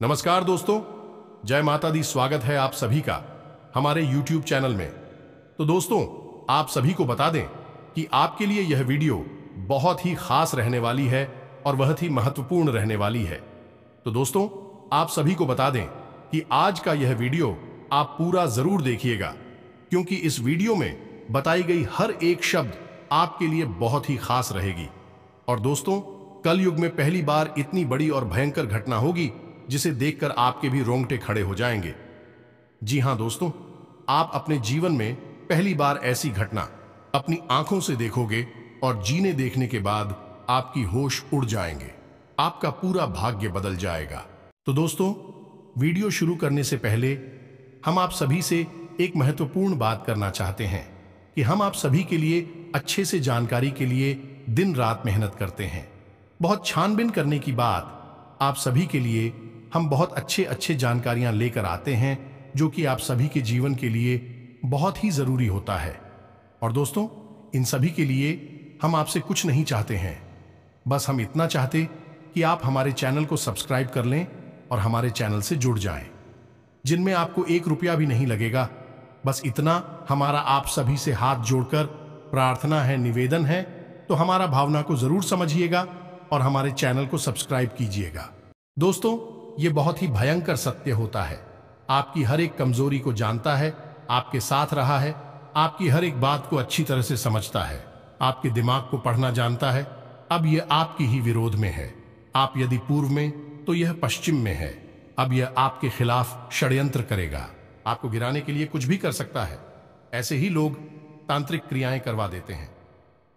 नमस्कार दोस्तों, जय माता दी। स्वागत है आप सभी का हमारे YouTube चैनल में। तो दोस्तों, आप सभी को बता दें कि आपके लिए यह वीडियो बहुत ही खास रहने वाली है और बहुत ही महत्वपूर्ण रहने वाली है। तो दोस्तों, आप सभी को बता दें कि आज का यह वीडियो आप पूरा जरूर देखिएगा, क्योंकि इस वीडियो में बताई गई हर एक शब्द आपके लिए बहुत ही खास रहेगी। और दोस्तों, कल युग में पहली बार इतनी बड़ी और भयंकर घटना होगी जिसे देखकर आपके भी रोंगटे खड़े हो जाएंगे। जी हां दोस्तों, आप अपने जीवन में पहली बार ऐसी घटना अपनी आंखों से देखोगे और जीने देखने के बाद आपकी होश उड़ जाएंगे, आपका पूरा भाग्य बदल जाएगा। तो दोस्तों, वीडियो शुरू करने से पहले हम आप सभी से एक महत्वपूर्ण बात करना चाहते हैं कि हम आप सभी के लिए अच्छे से जानकारी के लिए दिन रात मेहनत करते हैं। बहुत छानबीन करने की बाद आप सभी के लिए हम बहुत अच्छे जानकारियां लेकर आते हैं, जो कि आप सभी के जीवन के लिए बहुत ही जरूरी होता है। और दोस्तों, इन सभी के लिए हम आपसे कुछ नहीं चाहते हैं, बस हम इतना चाहते कि आप हमारे चैनल को सब्सक्राइब कर लें और हमारे चैनल से जुड़ जाएं, जिनमें आपको 1 रुपया भी नहीं लगेगा। बस इतना हमारा आप सभी से हाथ जोड़कर प्रार्थना है, निवेदन है। तो हमारा भावना को जरूर समझिएगा और हमारे चैनल को सब्सक्राइब कीजिएगा। दोस्तों, ये बहुत ही भयंकर सत्य होता है। आपकी हर एक कमजोरी को जानता है, आपके साथ रहा है, आपकी हर एक बात को अच्छी तरह से समझता है, आपके दिमाग को पढ़ना जानता है। अब यह आपकी ही विरोध में है। आप यदि पूर्व में तो यह पश्चिम में है। अब यह आपके खिलाफ षड्यंत्र करेगा, आपको गिराने के लिए कुछ भी कर सकता है। ऐसे ही लोग तांत्रिक क्रियाएं करवा देते हैं,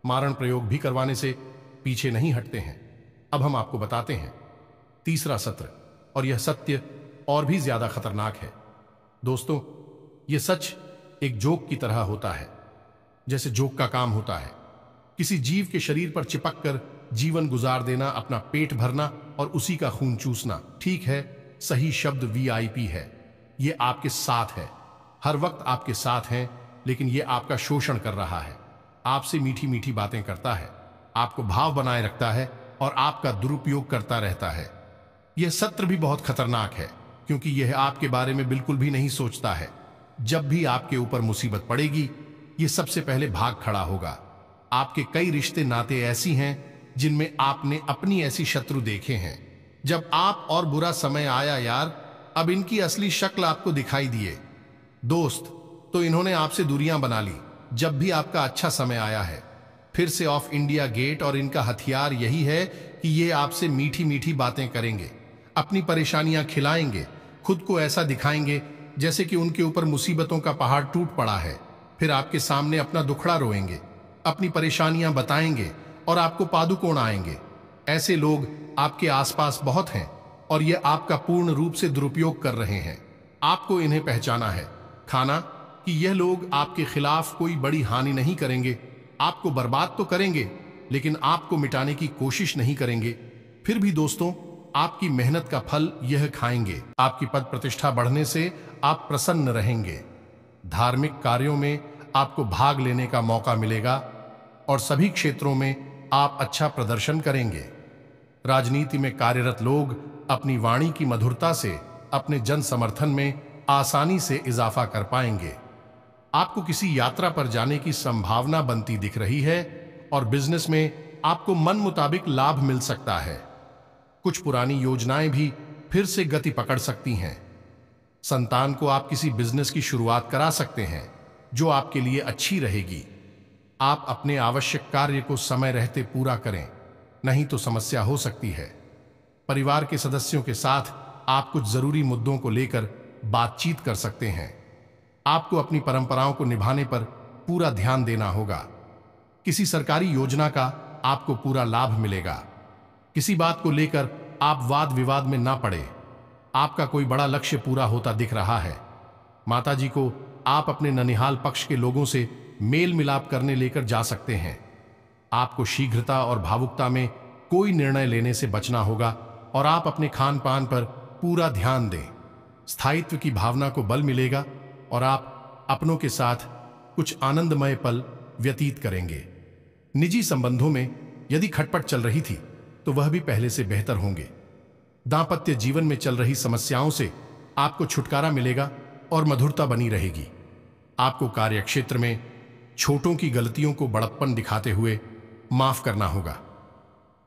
मारण प्रयोग भी करवाने से पीछे नहीं हटते हैं। अब हम आपको बताते हैं तीसरा सत्र, और यह सत्य और भी ज्यादा खतरनाक है। दोस्तों, यह सच एक जोक की तरह होता है, जैसे जोक का काम होता है किसी जीव के शरीर पर चिपक कर जीवन गुजार देना, अपना पेट भरना और उसी का खून चूसना। ठीक है, सही शब्द VIP है। यह आपके साथ है, हर वक्त आपके साथ है, लेकिन यह आपका शोषण कर रहा है, आपसे मीठी मीठी बातें करता है, आपको भाव बनाए रखता है और आपका दुरुपयोग करता रहता है। यह सत्र भी बहुत खतरनाक है, क्योंकि यह आपके बारे में बिल्कुल भी नहीं सोचता है। जब भी आपके ऊपर मुसीबत पड़ेगी, यह सबसे पहले भाग खड़ा होगा। आपके कई रिश्ते नाते ऐसी हैं जिनमें आपने अपनी ऐसी शत्रु देखे हैं। जब आप और बुरा समय आया यार, अब इनकी असली शक्ल आपको दिखाई दिए दोस्त, तो इन्होंने आपसे दूरियां बना ली। जब भी आपका अच्छा समय आया है, फिर से ऑफ इंडिया गेट, और इनका हथियार यही है कि ये आपसे मीठी मीठी बातें करेंगे, अपनी परेशानियां खिलाएंगे, खुद को ऐसा दिखाएंगे जैसे कि उनके ऊपर मुसीबतों का पहाड़ टूट पड़ा है। फिर आपके सामने अपना दुखड़ा रोएंगे, अपनी परेशानियां बताएंगे और आपको पादुकोण आएंगे। ऐसे लोग आपके आसपास बहुत हैं और ये आपका पूर्ण रूप से दुरुपयोग कर रहे हैं। आपको इन्हें पहचाना है, खाना कि यह लोग आपके खिलाफ कोई बड़ी हानि नहीं करेंगे, आपको बर्बाद तो करेंगे लेकिन आपको मिटाने की कोशिश नहीं करेंगे। फिर भी दोस्तों, आपकी मेहनत का फल यह खाएंगे। आपकी पद प्रतिष्ठा बढ़ने से आप प्रसन्न रहेंगे, धार्मिक कार्यों में आपको भाग लेने का मौका मिलेगा और सभी क्षेत्रों में आप अच्छा प्रदर्शन करेंगे। राजनीति में कार्यरत लोग अपनी वाणी की मधुरता से अपने जन समर्थन में आसानी से इजाफा कर पाएंगे। आपको किसी यात्रा पर जाने की संभावना बनती दिख रही है और बिजनेस में आपको मन मुताबिक लाभ मिल सकता है। कुछ पुरानी योजनाएं भी फिर से गति पकड़ सकती हैं। संतान को आप किसी बिजनेस की शुरुआत करा सकते हैं जो आपके लिए अच्छी रहेगी। आप अपने आवश्यक कार्य को समय रहते पूरा करें, नहीं तो समस्या हो सकती है। परिवार के सदस्यों के साथ आप कुछ जरूरी मुद्दों को लेकर बातचीत कर सकते हैं। आपको अपनी परंपराओं को निभाने पर पूरा ध्यान देना होगा। किसी सरकारी योजना का आपको पूरा लाभ मिलेगा। किसी बात को लेकर आप वाद विवाद में ना पड़े। आपका कोई बड़ा लक्ष्य पूरा होता दिख रहा है। माताजी को आप अपने ननिहाल पक्ष के लोगों से मेल मिलाप करने लेकर जा सकते हैं। आपको शीघ्रता और भावुकता में कोई निर्णय लेने से बचना होगा और आप अपने खान पान पर पूरा ध्यान दें। स्थायित्व की भावना को बल मिलेगा और आप अपनों के साथ कुछ आनंदमय पल व्यतीत करेंगे। निजी संबंधों में यदि खटपट चल रही थी तो वह भी पहले से बेहतर होंगे। दांपत्य जीवन में चल रही समस्याओं से आपको छुटकारा मिलेगा और मधुरता बनी रहेगी। आपको कार्यक्षेत्र में छोटों की गलतियों को बड़प्पन दिखाते हुए माफ करना होगा।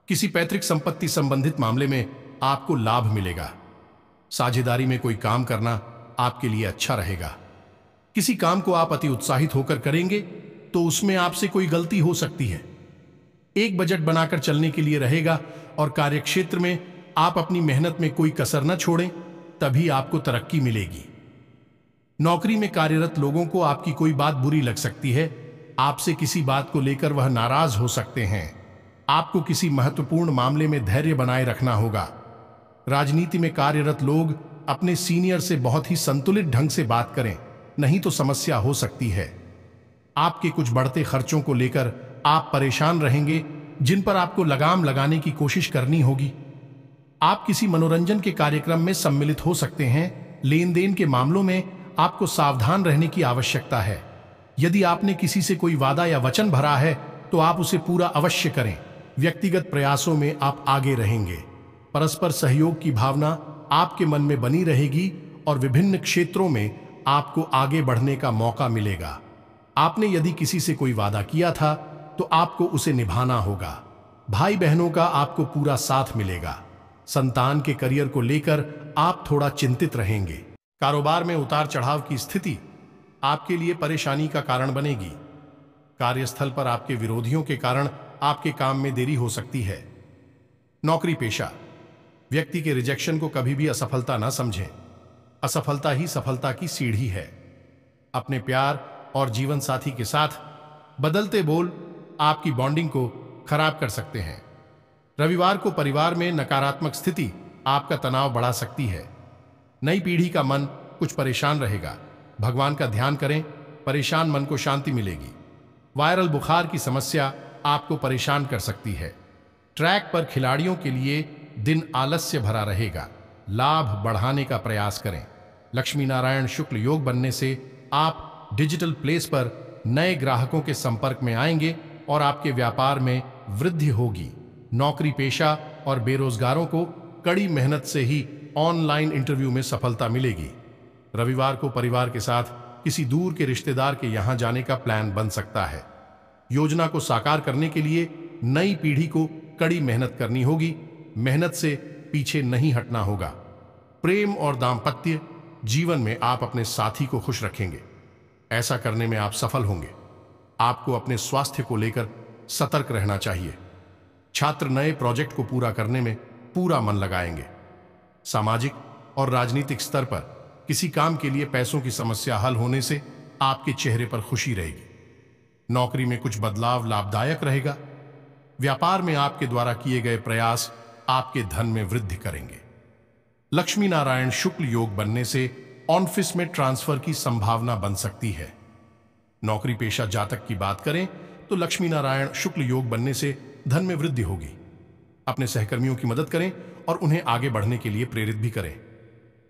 किसी पैतृक संपत्ति संबंधित मामले में आपको लाभ मिलेगा। साझेदारी में कोई काम करना आपके लिए अच्छा रहेगा। किसी काम को आप अति उत्साहित होकर करेंगे तो उसमें आपसे कोई गलती हो सकती है। एक बजट बनाकर चलने के लिए रहेगा और कार्यक्षेत्र में आप अपनी मेहनत में कोई कसर न छोड़ें, तभी आपको तरक्की मिलेगी। नौकरी में कार्यरत लोगों को आपकी कोई बात बुरी लग सकती है। आपसे किसी बात को लेकर वह नाराज हो सकते हैं। आपको किसी महत्वपूर्ण मामले में धैर्य बनाए रखना होगा। राजनीति में कार्यरत लोग अपने सीनियर से बहुत ही संतुलित ढंग से बात करें, नहीं तो समस्या हो सकती है। आपके कुछ बढ़ते खर्चों को लेकर आप परेशान रहेंगे, जिन पर आपको लगाम लगाने की कोशिश करनी होगी। आप किसी मनोरंजन के कार्यक्रम में सम्मिलित हो सकते हैं। लेन देन के मामलों में आपको सावधान रहने की आवश्यकता है। यदि आपने किसी से कोई वादा या वचन भरा है तो आप उसे पूरा अवश्य करें। व्यक्तिगत प्रयासों में आप आगे रहेंगे। परस्पर सहयोग की भावना आपके मन में बनी रहेगी और विभिन्न क्षेत्रों में आपको आगे बढ़ने का मौका मिलेगा। आपने यदि किसी से कोई वादा किया था तो आपको उसे निभाना होगा। भाई बहनों का आपको पूरा साथ मिलेगा। संतान के करियर को लेकर आप थोड़ा चिंतित रहेंगे। कारोबार में उतार चढ़ाव की स्थिति आपके लिए परेशानी का कारण बनेगी। कार्यस्थल पर आपके विरोधियों के कारण आपके काम में देरी हो सकती है। नौकरी पेशा, व्यक्ति के रिजेक्शन को कभी भी असफलता ना समझें। असफलता ही सफलता की सीढ़ी है। अपने प्यार और जीवन साथी के साथ बदलते बोल आपकी बॉन्डिंग को खराब कर सकते हैं। रविवार को परिवार में नकारात्मक स्थिति आपका तनाव बढ़ा सकती है। नई पीढ़ी का मन कुछ परेशान रहेगा। भगवान का ध्यान करें, परेशान मन को शांति मिलेगी। वायरल बुखार की समस्या आपको परेशान कर सकती है। ट्रैक पर खिलाड़ियों के लिए दिन आलस्य भरा रहेगा। लाभ बढ़ाने का प्रयास करें। लक्ष्मी नारायण शुक्ल योग बनने से आप डिजिटल प्लेस पर नए ग्राहकों के संपर्क में आएंगे और आपके व्यापार में वृद्धि होगी। नौकरी पेशा और बेरोजगारों को कड़ी मेहनत से ही ऑनलाइन इंटरव्यू में सफलता मिलेगी। रविवार को परिवार के साथ किसी दूर के रिश्तेदार के यहां जाने का प्लान बन सकता है। योजना को साकार करने के लिए नई पीढ़ी को कड़ी मेहनत करनी होगी। मेहनत से पीछे नहीं हटना होगा। प्रेम और दाम्पत्य जीवन में आप अपने साथी को खुश रखेंगे। ऐसा करने में आप सफल होंगे। आपको अपने स्वास्थ्य को लेकर सतर्क रहना चाहिए। छात्र नए प्रोजेक्ट को पूरा करने में पूरा मन लगाएंगे। सामाजिक और राजनीतिक स्तर पर किसी काम के लिए पैसों की समस्या हल होने से आपके चेहरे पर खुशी रहेगी। नौकरी में कुछ बदलाव लाभदायक रहेगा। व्यापार में आपके द्वारा किए गए प्रयास आपके धन में वृद्धि करेंगे। लक्ष्मी नारायण शुक्ल योग बनने से ऑफिस में ट्रांसफर की संभावना बन सकती है। नौकरी पेशा जातक की बात करें तो लक्ष्मी नारायण शुक्ल योग बनने से धन में वृद्धि होगी। अपने सहकर्मियों की मदद करें और उन्हें आगे बढ़ने के लिए प्रेरित भी करें।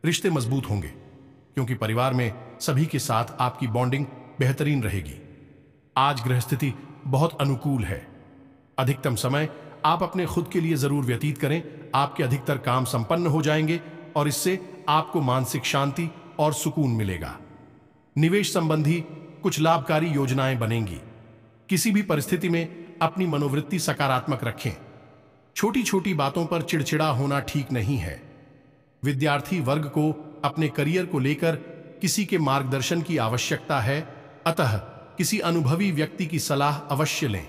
रिश्ते मजबूत होंगे क्योंकि परिवार में सभी के साथ आपकी बॉन्डिंग बेहतरीन रहेगी। आज ग्रह स्थिति बहुत अनुकूल है। अधिकतम समय आप अपने खुद के लिए जरूर व्यतीत करें। आपके अधिकतर काम संपन्न हो जाएंगे और इससे आपको मानसिक शांति और सुकून मिलेगा। निवेश संबंधी कुछ लाभकारी योजनाएं बनेंगी। किसी भी परिस्थिति में अपनी मनोवृत्ति सकारात्मक रखें। छोटी छोटी बातों पर चिड़चिड़ा होना ठीक नहीं है। विद्यार्थी वर्ग को अपने करियर को लेकर किसी के मार्गदर्शन की आवश्यकता है, अतः किसी अनुभवी व्यक्ति की सलाह अवश्य लें।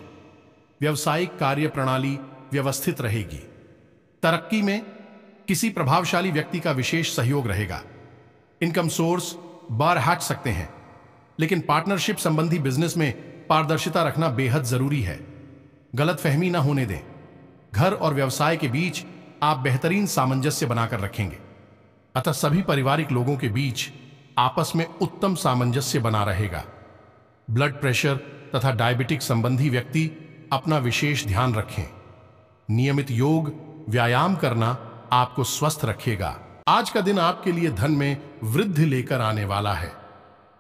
व्यवसायिक कार्य प्रणाली व्यवस्थित रहेगी। तरक्की में किसी प्रभावशाली व्यक्ति का विशेष सहयोग रहेगा। इनकम सोर्स बार हट सकते हैं, लेकिन पार्टनरशिप संबंधी बिजनेस में पारदर्शिता रखना बेहद जरूरी है। गलतफहमी ना होने दें। घर और व्यवसाय के बीच आप बेहतरीन सामंजस्य बनाकर रखेंगे, अतः सभी पारिवारिक लोगों के बीच आपस में उत्तम सामंजस्य बना रहेगा। ब्लड प्रेशर तथा डायबिटिक संबंधी व्यक्ति अपना विशेष ध्यान रखें। नियमित योग व्यायाम करना आपको स्वस्थ रखेगा। आज का दिन आपके लिए धन में वृद्धि लेकर आने वाला है।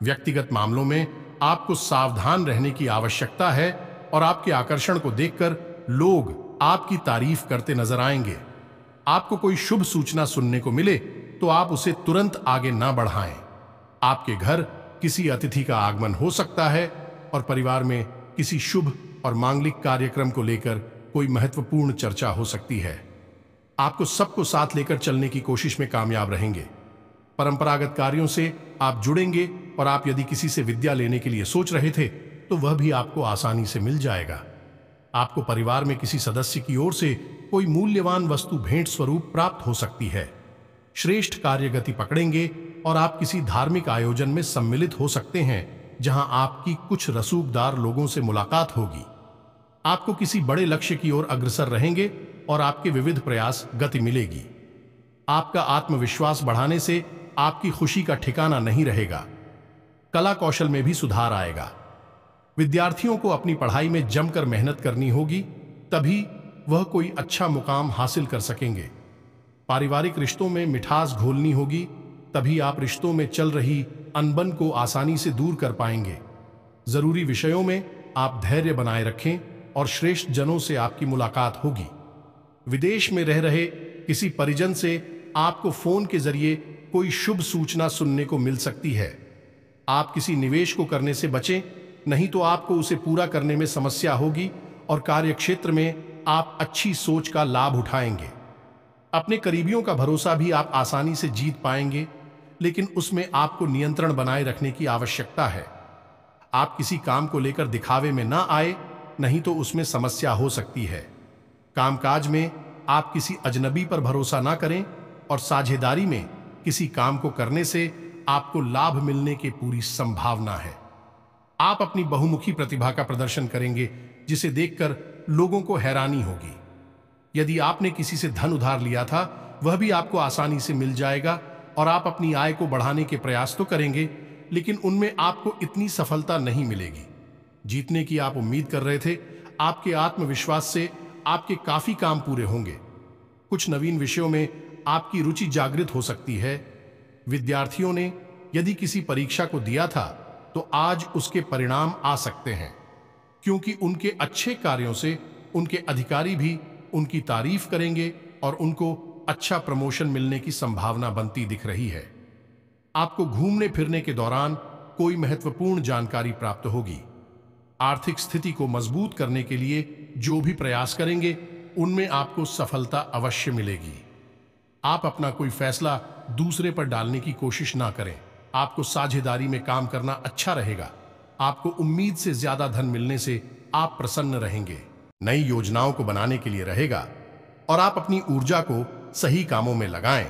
व्यक्तिगत मामलों में आपको सावधान रहने की आवश्यकता है और आपके आकर्षण को देखकर लोग आपकी तारीफ करते नजर आएंगे। आपको कोई शुभ सूचना सुनने को मिले तो आप उसे तुरंत आगे ना बढ़ाएं। आपके घर किसी अतिथि का आगमन हो सकता है और परिवार में किसी शुभ और मांगलिक कार्यक्रम को लेकर कोई महत्वपूर्ण चर्चा हो सकती है। आपको सबको साथ लेकर चलने की कोशिश में कामयाब रहेंगे। परंपरागत कार्यों से आप जुड़ेंगे और आप यदि किसी से विद्या लेने के लिए सोच रहे थे तो वह भी आपको आसानी से मिल जाएगा। आपको परिवार में किसी सदस्य की ओर से कोई मूल्यवान वस्तु भेंट स्वरूप प्राप्त हो सकती है। श्रेष्ठ कार्यगति पकड़ेंगे और आप किसी धार्मिक आयोजन में सम्मिलित हो सकते हैं जहां आपकी कुछ रसूखदार लोगों से मुलाकात होगी। आपको किसी बड़े लक्ष्य की ओर अग्रसर रहेंगे और आपके विविध प्रयास गति मिलेगी। आपका आत्मविश्वास बढ़ाने से आपकी खुशी का ठिकाना नहीं रहेगा। कला कौशल में भी सुधार आएगा। विद्यार्थियों को अपनी पढ़ाई में जमकर मेहनत करनी होगी, तभी वह कोई अच्छा मुकाम हासिल कर सकेंगे। पारिवारिक रिश्तों में मिठास घोलनी होगी, तभी आप रिश्तों में चल रही अनबन को आसानी से दूर कर पाएंगे। जरूरी विषयों में आप धैर्य बनाए रखें और श्रेष्ठ जनों से आपकी मुलाकात होगी। विदेश में रह रहे किसी परिजन से आपको फोन के जरिए कोई शुभ सूचना सुनने को मिल सकती है। आप किसी निवेश को करने से बचें, नहीं तो आपको उसे पूरा करने में समस्या होगी और कार्यक्षेत्र में आप अच्छी सोच का लाभ उठाएंगे। अपने करीबियों का भरोसा भी आप आसानी से जीत पाएंगे, लेकिन उसमें आपको नियंत्रण बनाए रखने की आवश्यकता है। आप किसी काम को लेकर दिखावे में ना आए, नहीं तो उसमें समस्या हो सकती है। कामकाज में आप किसी अजनबी पर भरोसा ना करें और साझेदारी में किसी काम को करने से आपको लाभ मिलने की पूरी संभावना है। आप अपनी बहुमुखी प्रतिभा का प्रदर्शन करेंगे, जिसे देखकर लोगों को हैरानी होगी। यदि आपने किसी से धन उधार लिया था, वह भी आपको आसानी से मिल जाएगा और आप अपनी आय को बढ़ाने के प्रयास तो करेंगे, लेकिन उनमें आपको इतनी सफलता नहीं मिलेगी। जीतने की आप उम्मीद कर रहे थे। आपके आत्मविश्वास से आपके काफी काम पूरे होंगे। कुछ नवीन विषयों में आपकी रुचि जागृत हो सकती है। विद्यार्थियों ने यदि किसी परीक्षा को दिया था तो आज उसके परिणाम आ सकते हैं, क्योंकि उनके अच्छे कार्यों से उनके अधिकारी भी उनकी तारीफ करेंगे और उनको अच्छा प्रमोशन मिलने की संभावना बनती दिख रही है। आपको घूमने फिरने के दौरान कोई महत्वपूर्ण जानकारी प्राप्त होगी। आर्थिक स्थिति को मजबूत करने के लिए जो भी प्रयास करेंगे, उनमें आपको सफलता अवश्य मिलेगी। आप अपना कोई फैसला दूसरे पर डालने की कोशिश ना करें। आपको साझेदारी में काम करना अच्छा रहेगा। आपको उम्मीद से ज्यादा धन मिलने से आप प्रसन्न रहेंगे। नई योजनाओं को बनाने के लिए रहेगा और आप अपनी ऊर्जा को सही कामों में लगाएं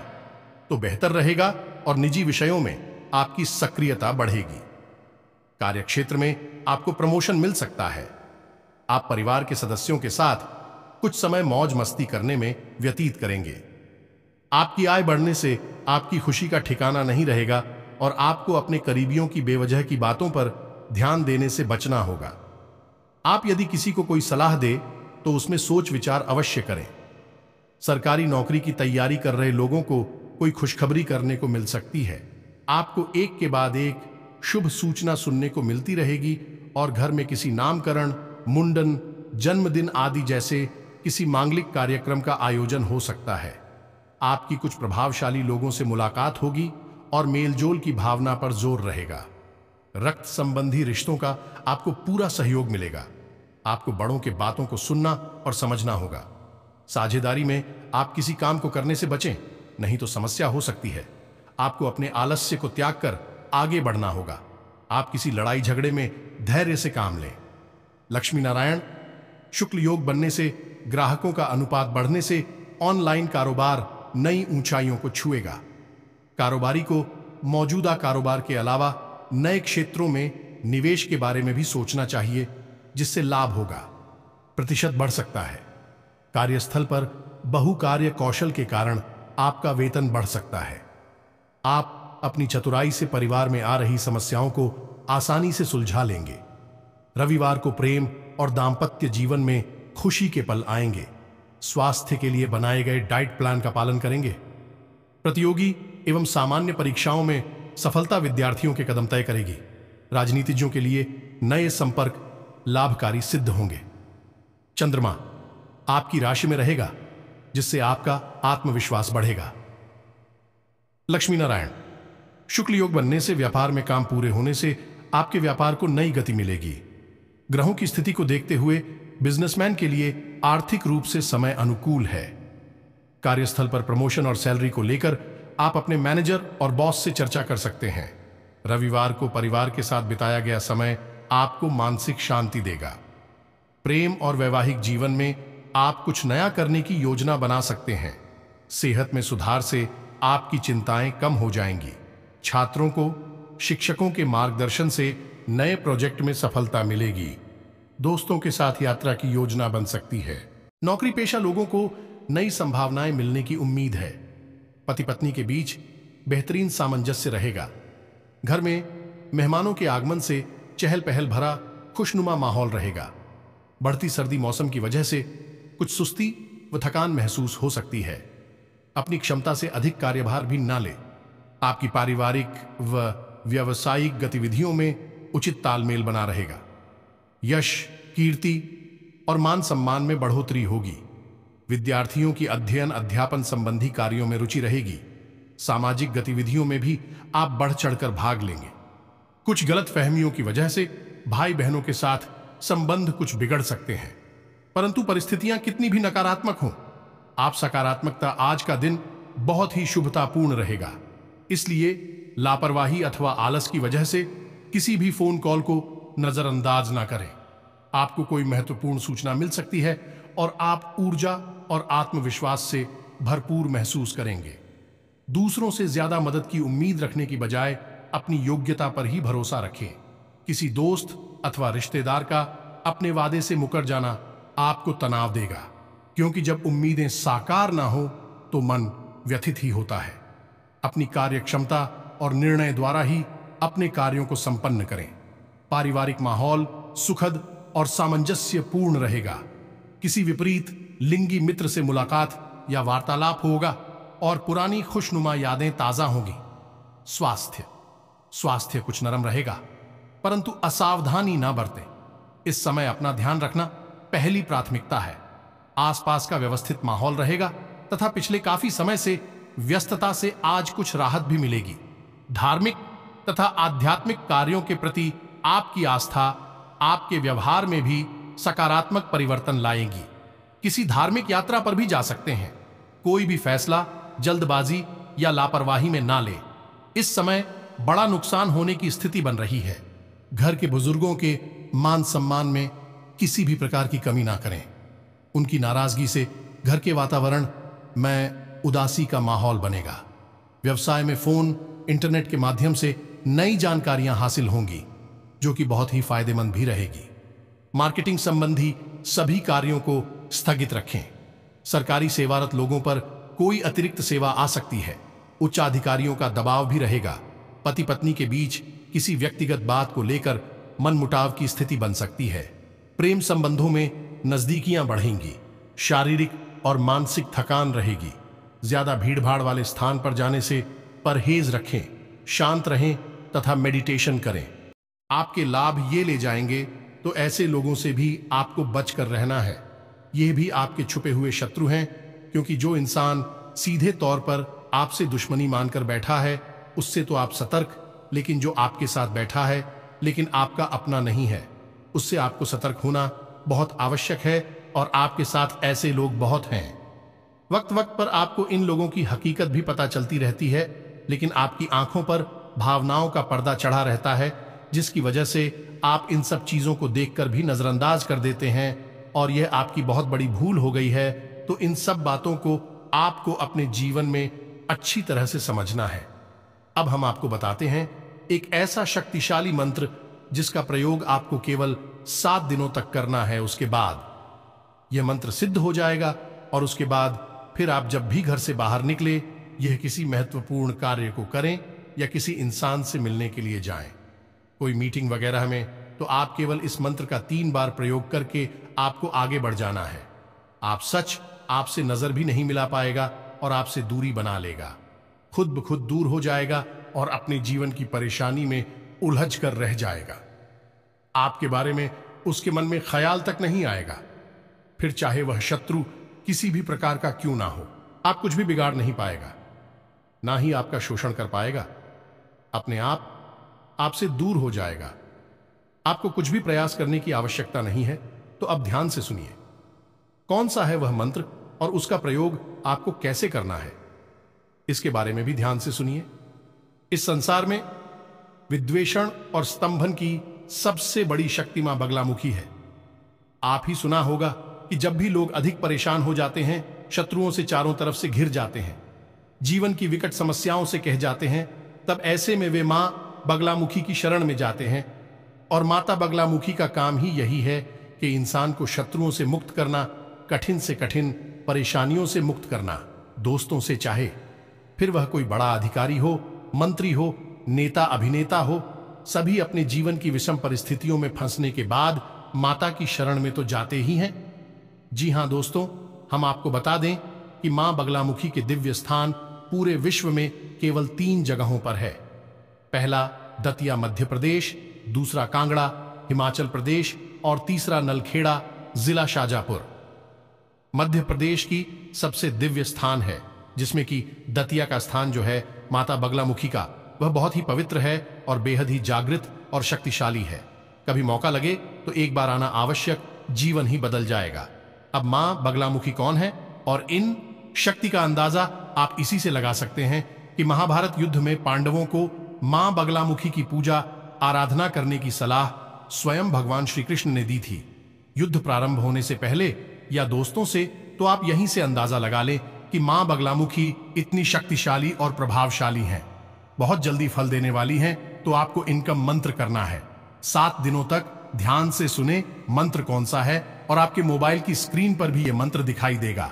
तो बेहतर रहेगा और निजी विषयों में आपकी सक्रियता बढ़ेगी। कार्यक्षेत्र में आपको प्रमोशन मिल सकता है। आप परिवार के सदस्यों के साथ कुछ समय मौज मस्ती करने में व्यतीत करेंगे। आपकी आय बढ़ने से आपकी खुशी का ठिकाना नहीं रहेगा और आपको अपने करीबियों की बेवजह की बातों पर ध्यान देने से बचना होगा। आप यदि किसी को कोई सलाह दे तो उसमें सोच विचार अवश्य करें। सरकारी नौकरी की तैयारी कर रहे लोगों को कोई खुशखबरी करने को मिल सकती है। आपको एक के बाद एक शुभ सूचना सुनने को मिलती रहेगी और घर में किसी नामकरण, मुंडन, जन्मदिन आदि जैसे किसी मांगलिक कार्यक्रम का आयोजन हो सकता है। आपकी कुछ प्रभावशाली लोगों से मुलाकात होगी और मेलजोल की भावना पर जोर रहेगा। रक्त संबंधी रिश्तों का आपको पूरा सहयोग मिलेगा। आपको बड़ों के बातों को सुनना और समझना होगा। साझेदारी में आप किसी काम को करने से बचें, नहीं तो समस्या हो सकती है। आपको अपने आलस्य को त्याग कर आगे बढ़ना होगा। आप किसी लड़ाई झगड़े में धैर्य से काम लें। लक्ष्मी नारायण शुक्ल योग बनने से, ग्राहकों का अनुपात बढ़ने से ऑनलाइन कारोबार नई ऊंचाइयों को छुएगा। कारोबारी को मौजूदा कारोबार के अलावा नए क्षेत्रों में निवेश के बारे में भी सोचना चाहिए, जिससे लाभ होगा। प्रतिशत बढ़ सकता है। कार्यस्थल पर बहुकार्य कौशल के कारण आपका वेतन बढ़ सकता है। आप अपनी चतुराई से परिवार में आ रही समस्याओं को आसानी से सुलझा लेंगे। रविवार को प्रेम और दाम्पत्य जीवन में खुशी के पल आएंगे। स्वास्थ्य के लिए बनाए गए डाइट प्लान का पालन करेंगे। प्रतियोगी एवं सामान्य परीक्षाओं में सफलता विद्यार्थियों के कदम तय करेगी। राजनीतिज्ञों के लिए नए संपर्क लाभकारी सिद्ध होंगे। चंद्रमा आपकी राशि में रहेगा। जिससे आपका आत्मविश्वास बढ़ेगा। लक्ष्मी नारायण, शुक्ल योग बनने से व्यापार में काम पूरे होने से आपके व्यापार को नई गति मिलेगी। ग्रहों की स्थिति को देखते हुए बिजनेसमैन के लिए आर्थिक रूप से समय अनुकूल है। कार्यस्थल पर प्रमोशन और सैलरी को लेकर आप अपने मैनेजर और बॉस से चर्चा कर सकते हैं। रविवार को परिवार के साथ बिताया गया समय आपको मानसिक शांति देगा। प्रेम और वैवाहिक जीवन में आप कुछ नया करने की योजना बना सकते हैं। सेहत में सुधार से आपकी चिंताएं कम हो जाएंगी। छात्रों को शिक्षकों के मार्गदर्शन से नए प्रोजेक्ट में सफलता मिलेगी। दोस्तों के साथ यात्रा की योजना बन सकती है। नौकरी पेशा लोगों को नई संभावनाएं मिलने की उम्मीद है। पति पत्नी के बीच बेहतरीन सामंजस्य रहेगा। घर में मेहमानों के आगमन से चहल पहल भरा खुशनुमा माहौल रहेगा। बढ़ती सर्दी मौसम की वजह से कुछ सुस्ती व थकान महसूस हो सकती है। अपनी क्षमता से अधिक कार्यभार भी ना ले। आपकी पारिवारिक व व्यावसायिक गतिविधियों में उचित तालमेल बना रहेगा। यश, कीर्ति और मान सम्मान में बढ़ोतरी होगी। विद्यार्थियों की अध्ययन अध्यापन संबंधी कार्यों में रुचि रहेगी। सामाजिक गतिविधियों में भी आप बढ़ चढ़कर भाग लेंगे। कुछ गलत फहमियों की वजह से भाई बहनों के साथ संबंध कुछ बिगड़ सकते हैं, परंतु परिस्थितियां कितनी भी नकारात्मक हों, आप सकारात्मकता आज का दिन बहुत ही शुभतापूर्ण रहेगा। इसलिए लापरवाही अथवा आलस की वजह से किसी भी फोन कॉल को नजरअंदाज ना करें। आपको कोई महत्वपूर्ण सूचना मिल सकती है और आप ऊर्जा और आत्मविश्वास से भरपूर महसूस करेंगे। दूसरों से ज्यादा मदद की उम्मीद रखने की बजाय अपनी योग्यता पर ही भरोसा रखें। किसी दोस्त अथवा रिश्तेदार का अपने वादे से मुकर जाना आपको तनाव देगा, क्योंकि जब उम्मीदें साकार ना हो तो मन व्यथित ही होता है। अपनी कार्य क्षमता और निर्णय द्वारा ही अपने कार्यों को संपन्न करें। पारिवारिक माहौल सुखद और सामंजस्यपूर्ण रहेगा। किसी विपरीत लिंगी मित्र से मुलाकात या वार्तालाप होगा और पुरानी खुशनुमा यादें ताजा होंगी। स्वास्थ्य कुछ नरम रहेगा, परंतु असावधानी ना बरतें। इस समय अपना ध्यान रखना पहली प्राथमिकता है। आसपास का व्यवस्थित माहौल रहेगा तथा पिछले काफी समय से व्यस्तता से आज कुछ राहत भी मिलेगी। धार्मिक तथा आध्यात्मिक कार्यों के प्रति आपकी आस्था आपके व्यवहार में भी सकारात्मक परिवर्तन लाएगी। किसी धार्मिक यात्रा पर भी जा सकते हैं। कोई भी फैसला जल्दबाजी या लापरवाही में ना ले। इस समय बड़ा नुकसान होने की स्थिति बन रही है। घर के बुजुर्गों के मान सम्मान में किसी भी प्रकार की कमी ना करें। उनकी नाराजगी से घर के वातावरण में उदासी का माहौल बनेगा। व्यवसाय में फोन, इंटरनेट के माध्यम से नई जानकारियां हासिल होंगी, जो कि बहुत ही फायदेमंद भी रहेगी। मार्केटिंग संबंधी सभी कार्यों को स्थगित रखें। सरकारी सेवारत लोगों पर कोई अतिरिक्त सेवा आ सकती है। उच्च अधिकारियों का दबाव भी रहेगा। पति पत्नी के बीच किसी व्यक्तिगत बात को लेकर मनमुटाव की स्थिति बन सकती है। प्रेम संबंधों में नजदीकियां बढ़ेंगी। शारीरिक और मानसिक थकान रहेगी। ज्यादा भीड़भाड़ वाले स्थान पर जाने से परहेज रखें। शांत रहें तथा मेडिटेशन करें। आपके लाभ ये ले जाएंगे, तो ऐसे लोगों से भी आपको बचकर रहना है। ये भी आपके छुपे हुए शत्रु हैं, क्योंकि जो इंसान सीधे तौर पर आपसे दुश्मनी मानकर बैठा है, उससे तो आप सतर्क, लेकिन जो आपके साथ बैठा है लेकिन आपका अपना नहीं है, उससे आपको सतर्क होना बहुत आवश्यक है। और आपके साथ ऐसे लोग बहुत हैं। वक्त वक्त पर आपको इन लोगों की हकीकत भी पता चलती रहती है, लेकिन आपकी आंखों पर भावनाओं का पर्दा चढ़ा रहता है, जिसकी वजह से आप इन सब चीजों को देखकर भी नजरअंदाज कर देते हैं, और यह आपकी बहुत बड़ी भूल हो गई है। तो इन सब बातों को आपको अपने जीवन में अच्छी तरह से समझना है। अब हम आपको बताते हैं एक ऐसा शक्तिशाली मंत्र जिसका प्रयोग आपको केवल 7 दिनों तक करना है। उसके बाद यह मंत्र सिद्ध हो जाएगा और उसके बाद फिर आप जब भी घर से बाहर निकले, यह किसी महत्वपूर्ण कार्य को करें या किसी इंसान से मिलने के लिए जाएं, कोई मीटिंग वगैरह में, तो आप केवल इस मंत्र का 3 बार प्रयोग करके आपको आगे बढ़ जाना है। आपसे नजर भी नहीं मिला पाएगा और आपसे दूरी बना लेगा। खुद ब खुद दूर हो जाएगा और अपने जीवन की परेशानी में उलझ कर रह जाएगा। आपके बारे में उसके मन में ख्याल तक नहीं आएगा। फिर चाहे वह शत्रु किसी भी प्रकार का क्यों ना हो, आप कुछ भी बिगाड़ नहीं पाएगा, ना ही आपका शोषण कर पाएगा। अपने आप आपसे दूर हो जाएगा। आपको कुछ भी प्रयास करने की आवश्यकता नहीं है। तो अब ध्यान से सुनिए, कौन सा है वह मंत्र और उसका प्रयोग आपको कैसे करना है, इसके बारे में भी ध्यान से सुनिए। इस संसार में विद्वेषण और स्तंभन की सबसे बड़ी शक्ति मां बगलामुखी है। आप ही सुना होगा कि जब भी लोग अधिक परेशान हो जाते हैं, शत्रुओं से चारों तरफ से घिर जाते हैं, जीवन की विकट समस्याओं से कह जाते हैं, तब ऐसे में वे मां बगलामुखी की शरण में जाते हैं। और माता बगलामुखी का काम ही यही है कि इंसान को शत्रुओं से मुक्त करना, कठिन से कठिन परेशानियों से मुक्त करना। दोस्तों से, चाहे फिर वह कोई बड़ा अधिकारी हो, मंत्री हो, नेता अभिनेता हो, सभी अपने जीवन की विषम परिस्थितियों में फंसने के बाद माता की शरण में तो जाते ही हैं। जी हां दोस्तों, हम आपको बता दें कि मां बगलामुखी के दिव्य स्थान पूरे विश्व में केवल 3 जगहों पर है। पहला दतिया मध्य प्रदेश, दूसरा कांगड़ा हिमाचल प्रदेश और तीसरा नलखेड़ा जिला शाजापुर मध्य प्रदेश की सबसे दिव्य स्थान है, जिसमें कि दतिया का स्थान जो है माता बगलामुखी का, वह बहुत ही पवित्र है और बेहद ही जागृत और शक्तिशाली है। कभी मौका लगे तो एक बार आना आवश्यक, जीवन ही बदल जाएगा। अब मां बगलामुखी कौन है और इन शक्ति का अंदाजा आप इसी से लगा सकते हैं कि महाभारत युद्ध में पांडवों को मां बगलामुखी की पूजा आराधना करने की सलाह स्वयं भगवान श्री कृष्ण ने दी थी। युद्ध प्रारंभ होने से पहले या दोस्तों से तो आप यहीं से अंदाजा लगा लें कि मां बगलामुखी इतनी शक्तिशाली और प्रभावशाली हैं, बहुत जल्दी फल देने वाली हैं। तो आपको इनका मंत्र करना है। 7 दिनों तक ध्यान से सुने मंत्र कौन सा है, और आपके मोबाइल की स्क्रीन पर भी यह मंत्र दिखाई देगा।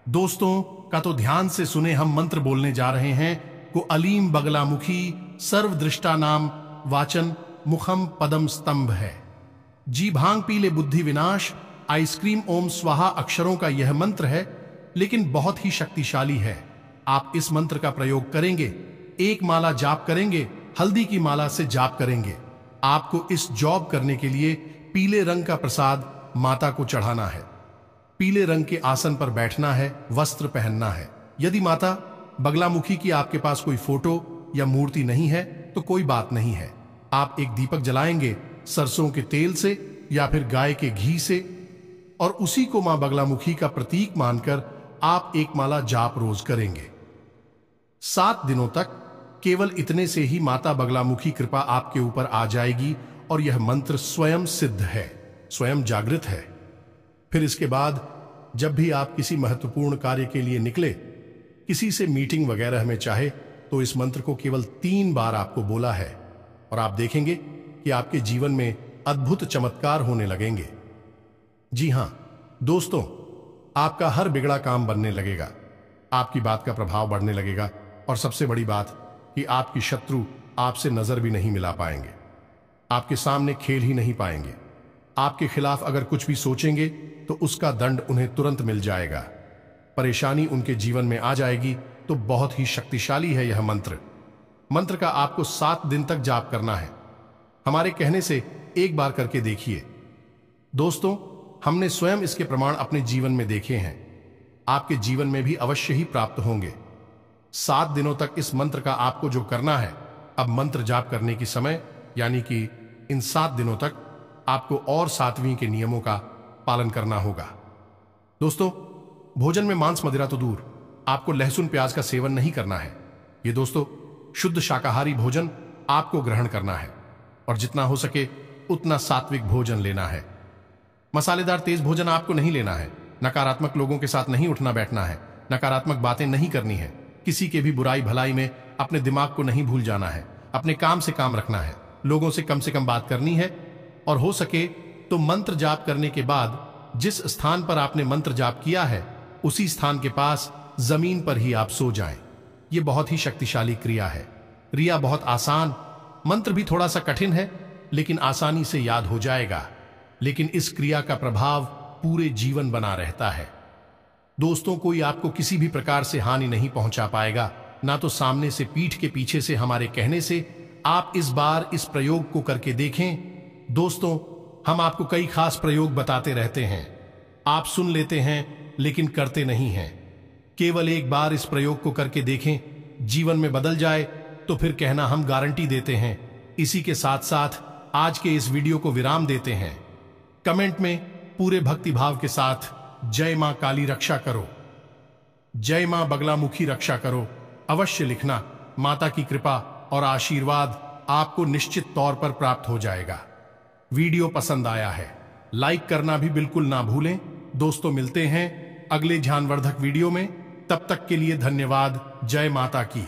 दोस्तों का तो ध्यान से सुने, हम मंत्र बोलने जा रहे हैं। को अलीम बगलामुखी सर्वदृष्टा नाम वाचन मुखम पदम स्तंभ है। जी भांग पीले बुद्धि विनाश आइसक्रीम ओम स्वाहा अक्षरों का यह मंत्र है, लेकिन बहुत ही शक्तिशाली है। आप इस मंत्र का प्रयोग करेंगे, एक माला जाप करेंगे, हल्दी की माला से जाप करेंगे। आपको इस जॉब करने के लिए पीले रंग का प्रसाद माता को चढ़ाना है, पीले रंग के आसन पर बैठना है, वस्त्र पहनना है। यदि माता बगलामुखी की आपके पास कोई फोटो या मूर्ति नहीं है तो कोई बात नहीं है। आप एक दीपक जलाएंगे सरसों के तेल से या फिर गाय के घी से, और उसी को मां बगलामुखी का प्रतीक मानकर आप एक माला जाप रोज करेंगे। 7 दिनों तक केवल इतने से ही माता बगलामुखी कृपा आपके ऊपर आ जाएगी और यह मंत्र स्वयं सिद्ध है, स्वयं जागृत है। फिर इसके बाद जब भी आप किसी महत्वपूर्ण कार्य के लिए निकले, किसी से मीटिंग वगैरह में चाहे, तो इस मंत्र को केवल 3 बार आपको बोला है और आप देखेंगे कि आपके जीवन में अद्भुत चमत्कार होने लगेंगे। जी हां दोस्तों, आपका हर बिगड़ा काम बनने लगेगा, आपकी बात का प्रभाव बढ़ने लगेगा, और सबसे बड़ी बात कि आपकी शत्रु आपसे नजर भी नहीं मिला पाएंगे, आपके सामने खेल ही नहीं पाएंगे। आपके खिलाफ अगर कुछ भी सोचेंगे तो उसका दंड उन्हें तुरंत मिल जाएगा, परेशानी उनके जीवन में आ जाएगी। तो बहुत ही शक्तिशाली है यह मंत्र। मंत्र का आपको 7 दिन तक जाप करना है। हमारे कहने से एक बार करके देखिए। दोस्तों, हमने स्वयं इसके प्रमाण अपने जीवन में देखे हैं, आपके जीवन में भी अवश्य ही प्राप्त होंगे। 7 दिनों तक इस मंत्र का आपको जो करना है, अब मंत्र जाप करने की समय यानी कि इन 7 दिनों तक आपको और 7वीं के नियमों का पालन करना होगा। दोस्तों, भोजन में मांस मदिरा तो दूर, आपको लहसुन प्याज का सेवन नहीं करना है। ये दोस्तों, शुद्ध शाकाहारी भोजन आपको ग्रहण करना है और जितना हो सके उतना सात्विक भोजन लेना है। मसालेदार तेज भोजन आपको नहीं लेना है। नकारात्मक लोगों के साथ नहीं उठना बैठना है, नकारात्मक बातें नहीं करनी है, किसी के भी बुराई भलाई में अपने दिमाग को नहीं भूल जाना है, अपने काम से काम रखना है, लोगों से कम बात करनी है, और हो सके तो मंत्र जाप करने के बाद जिस स्थान पर आपने मंत्र जाप किया है उसी स्थान के पास जमीन पर ही आप सो जाएं। यह बहुत ही शक्तिशाली क्रिया है। क्रिया बहुत आसान, मंत्र भी थोड़ा सा कठिन है, लेकिन आसानी से याद हो जाएगा। लेकिन इस क्रिया का प्रभाव पूरे जीवन बना रहता है। दोस्तों, कोई आपको किसी भी प्रकार से हानि नहीं पहुंचा पाएगा, ना तो सामने से पीठ के पीछे से हमारे कहने से। आप इस बार इस प्रयोग को करके देखें। दोस्तों, हम आपको कई खास प्रयोग बताते रहते हैं, आप सुन लेते हैं, लेकिन करते नहीं हैं। केवल एक बार इस प्रयोग को करके देखें, जीवन में बदल जाए तो फिर कहना हम गारंटी देते हैं। इसी के साथ साथ आज के इस वीडियो को विराम देते हैं। कमेंट में पूरे भक्तिभाव के साथ जय मां काली रक्षा करो, जय मां बगलामुखी रक्षा करो अवश्य लिखना। माता की कृपा और आशीर्वाद आपको निश्चित तौर पर प्राप्त हो जाएगा। वीडियो पसंद आया है लाइक करना भी बिल्कुल ना भूलें। दोस्तों मिलते हैं अगले ज्ञानवर्धक वीडियो में, तब तक के लिए धन्यवाद। जय माता की।